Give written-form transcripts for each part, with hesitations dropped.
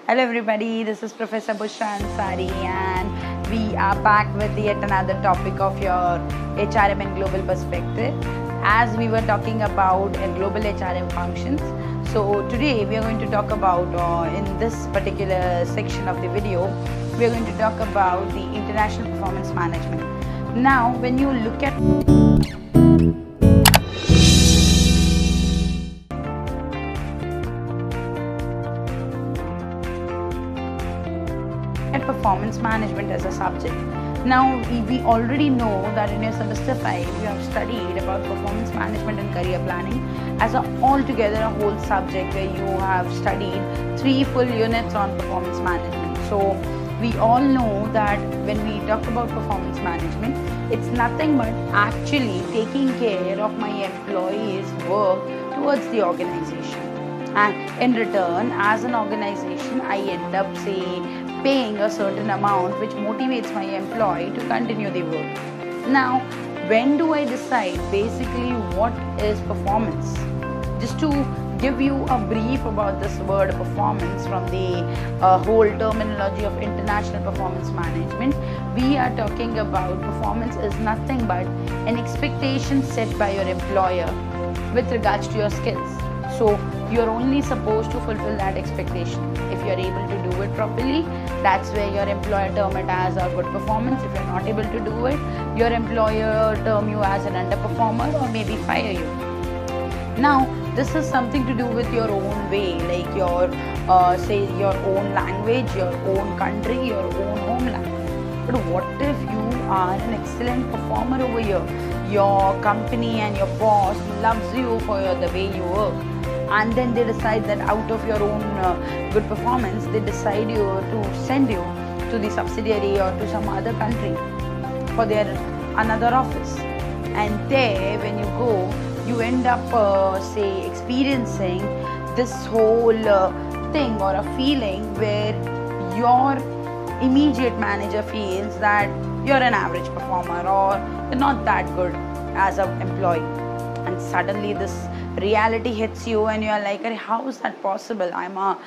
Hello everybody, this is Professor Bushra Ansari and we are back with yet another topic of your HRM and global perspective as we were talking about global HRM functions. So today we are going to talk about in this particular section of the video, we are going to talk about the international performance management. Now when you look at performance management as a subject. Now we already know that in your semester 5 you have studied about performance management and career planning as altogether a whole subject where you have studied 3 full units on performance management. So we all know that when we talk about performance management, it's nothing but actually taking care of my employees' work towards the organization. And in return, as an organization, I end up paying a certain amount which motivates my employee to continue the work. Now, when do I decide basically what is performance? Just to give you a brief about this word performance from the whole terminology of international performance management, we are talking about performance is nothing but an expectation set by your employer with regards to your skills. So you're only supposed to fulfill that expectation. If you're able to do it properly, that's where your employer term it as a good performance. If you're not able to do it, your employer term you as an underperformer or maybe fire you. Now, this is something to do with your own way, like your say your own language, your own country, your own homeland. But what if you are an excellent performer over here? Your company and your boss loves you for the way you work. And then they decide that out of your own good performance, they decide to send you to the subsidiary or to some other country for their another office. And there, when you go, you end up experiencing this whole thing or a feeling where your immediate manager feels that you're an average performer or you're not that good as an employee. And suddenly this reality hits you and you're like, how is that possible? I'm a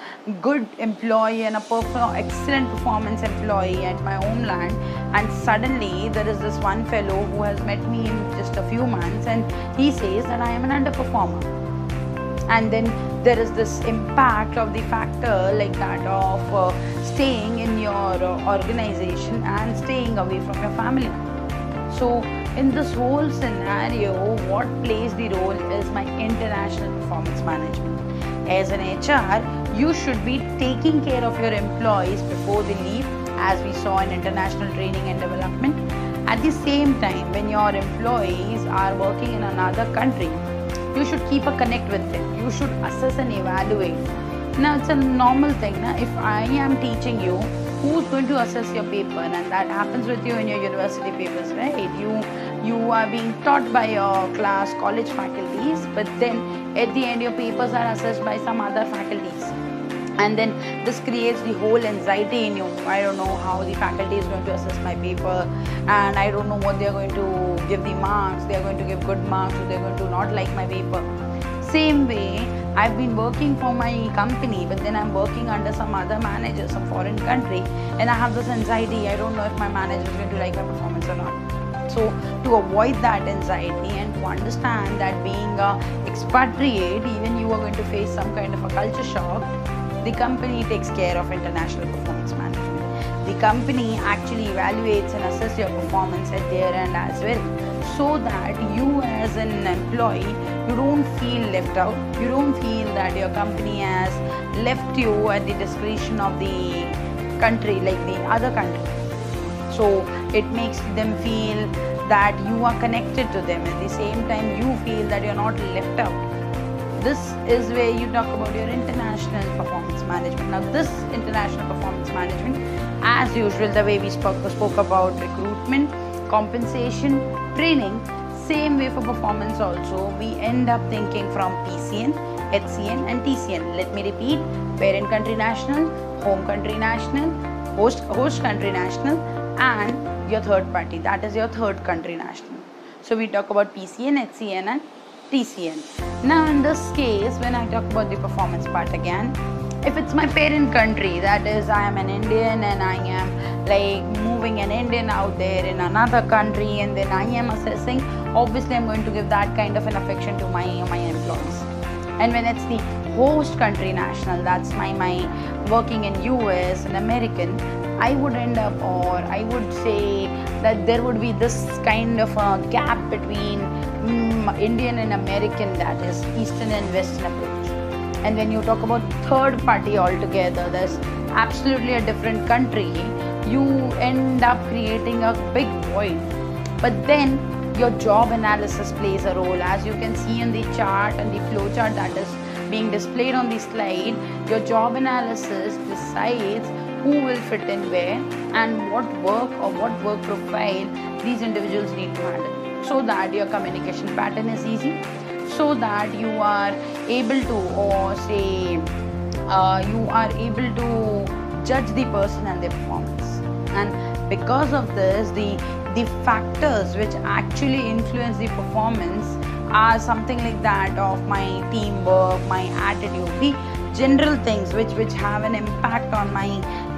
good employee and excellent performance employee at my homeland, and suddenly there is this one fellow who has met me in just a few months and he says that I am an underperformer. And then there is this impact of the factor like that of staying in your organization and staying away from your family. So in this whole scenario, what plays the role is my international performance management. As an HR, you should be taking care of your employees before they leave, as we saw in international training and development. At the same time, when your employees are working in another country, you should keep a connect with them. You should assess and evaluate. Now, it's a normal thing. Now, if I am teaching you, who's going to assess your paper? And that happens with you in your university papers, right? You are being taught by your class, college faculties, but then at the end your papers are assessed by some other faculties. And then this creates the whole anxiety in you. I don't know how the faculty is going to assess my paper, and I don't know what they are going to give the marks. They are going to give good marks or they are going to not like my paper. Same way, I've been working for my company, but then I'm working under some other manager, some foreign country, and I have this anxiety. I don't know if my manager is going to like my performance or not. So to avoid that anxiety and to understand that being an expatriate, even you are going to face some kind of a culture shock, the company takes care of international performance management. The company actually evaluates and assesses your performance at their end as well, so that you as an employee, you don't feel left out. You don't feel that your company has left you at the discretion of the country, like the other country. So it makes them feel that you are connected to them. At the same time, you feel that you're not left out. This is where you talk about your international performance management. Now this international performance management, as usual, the way we spoke about recruitment, compensation, training, same way for performance also, we end up thinking from PCN, HCN and TCN. Let me repeat: parent country national, home country national, host country national, and your third party, that is your third country national. So we talk about PCN, HCN and TCN. Now in this case, when I talk about the performance part again, If it's my parent country, that is, I am an Indian and I am like moving an Indian out there in another country, and then I am assessing, obviously I'm going to give that kind of an affection to my employees. And when it's the host country national, that's my working in US and American, I would end up, or I would say that there would be this kind of a gap between Indian and American, that is Eastern and Western approach. And when you talk about third party altogether, there's absolutely a different country, you end up creating a big void. But then your job analysis plays a role. As you can see in the chart and the flow chart that is being displayed on the slide, your job analysis decides who will fit in where and what work or what work profile these individuals need to handle, so that your communication pattern is easy, so that you are able to, or say you are able to judge the person and their performance. And because of this, the factors which actually influence the performance are something like that of my teamwork, my attitude, the general things which have an impact on my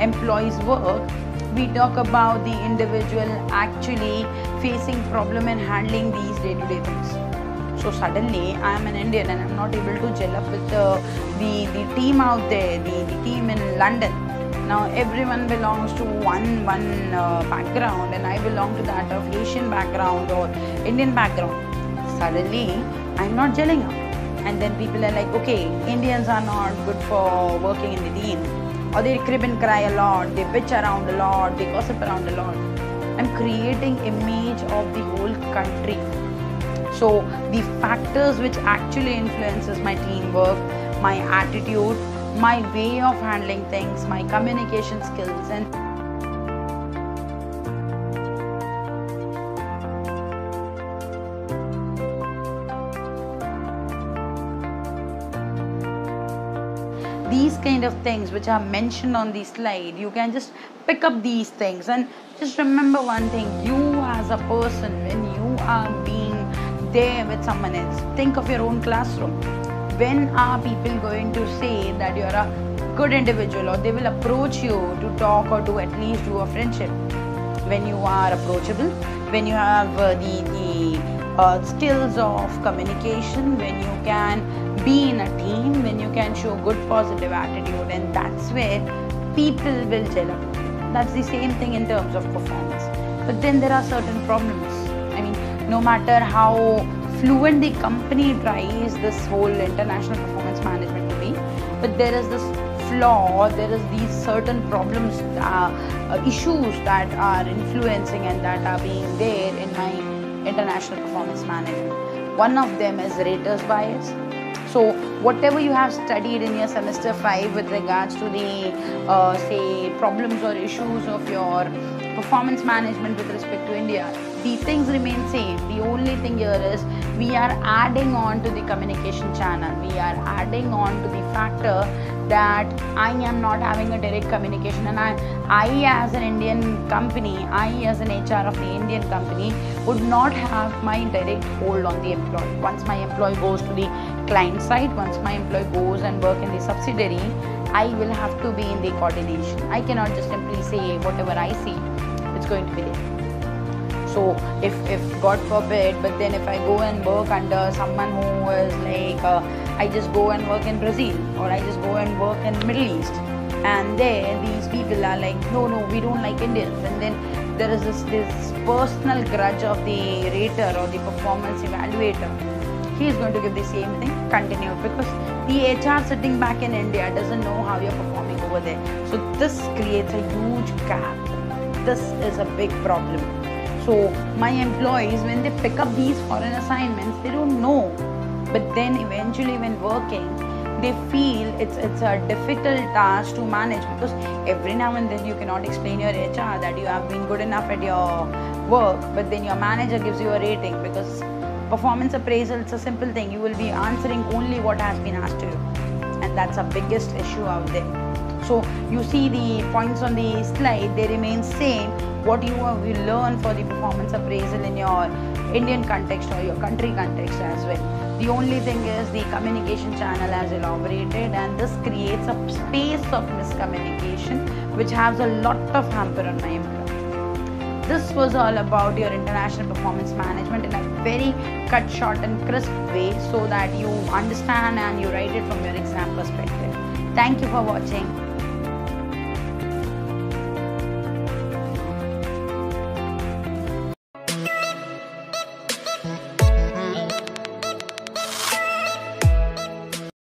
employees' work. We talk about the individual actually facing problem and handling these day-to-day things. So suddenly I am an Indian and I'm not able to gel up with the team out there, the team in London. Now everyone belongs to one background, and I belong to that of Asian background or Indian background. Suddenly I'm not gelling up, and then people are like, okay, Indians are not good for working in the team, or they crib and cry a lot, they bitch around a lot, they gossip around a lot. I'm creating image of the whole country. So the factors which actually influences my teamwork, my attitude, my way of handling things, my communication skills, and these kind of things which are mentioned on the slide, you can just pick up these things. And just remember one thing, you as a person, when you are being there with someone else, think of your own classroom. When are people going to say that you're a good individual, or they will approach you to talk or to at least do a friendship? When you are approachable, when you have the skills of communication, when you can be in a team, when you can show good positive attitude, and that's where people will gel up. That's the same thing in terms of performance. But then there are certain problems. I mean, no matter how fluent the company tries this whole international performance management to be, but there is this flaw, there is these certain problems, issues that are influencing and that are being there in my international performance management. One of them is rater's bias. So whatever you have studied in your semester 5 with regards to the say problems or issues of your performance management with respect to India, the things remain same. The only thing here is we are adding on to the communication channel. We are adding on to the factor that I am not having a direct communication, and I as an Indian company, I as an HR of the Indian company would not have my direct hold on the employee. Once my employee goes to the client side, once my employee goes and work in the subsidiary, I will have to be in the coordination. I cannot just simply say whatever I see, it's going to be there. So if God forbid, but then if I go and work under someone who is like, I just go and work in Brazil, or I just go and work in Middle East, and there these people are like, no, we don't like Indians, and then there is this personal grudge of the rater or the performance evaluator. He is going to give the same thing, continue, because the HR sitting back in India doesn't know how you're performing over there. So this creates a huge gap. This is a big problem. So my employees, when they pick up these foreign assignments, they don't know. But then eventually when working, they feel it's a difficult task to manage, because every now and then you cannot explain your HR that you have been good enough at your work, but then your manager gives you a rating, because performance appraisal, it's a simple thing. You will be answering only what has been asked to you, and that's a biggest issue out there. So you see the points on the slide, they remain same. What you will learn for the performance appraisal in your Indian context or your country context as well. The only thing is the communication channel has elaborated, and this creates a space of miscommunication which has a lot of hamper on my employee. This was all about your international performance management in a very cut, short and crisp way, so that you understand and you write it from your exam perspective. Thank you for watching.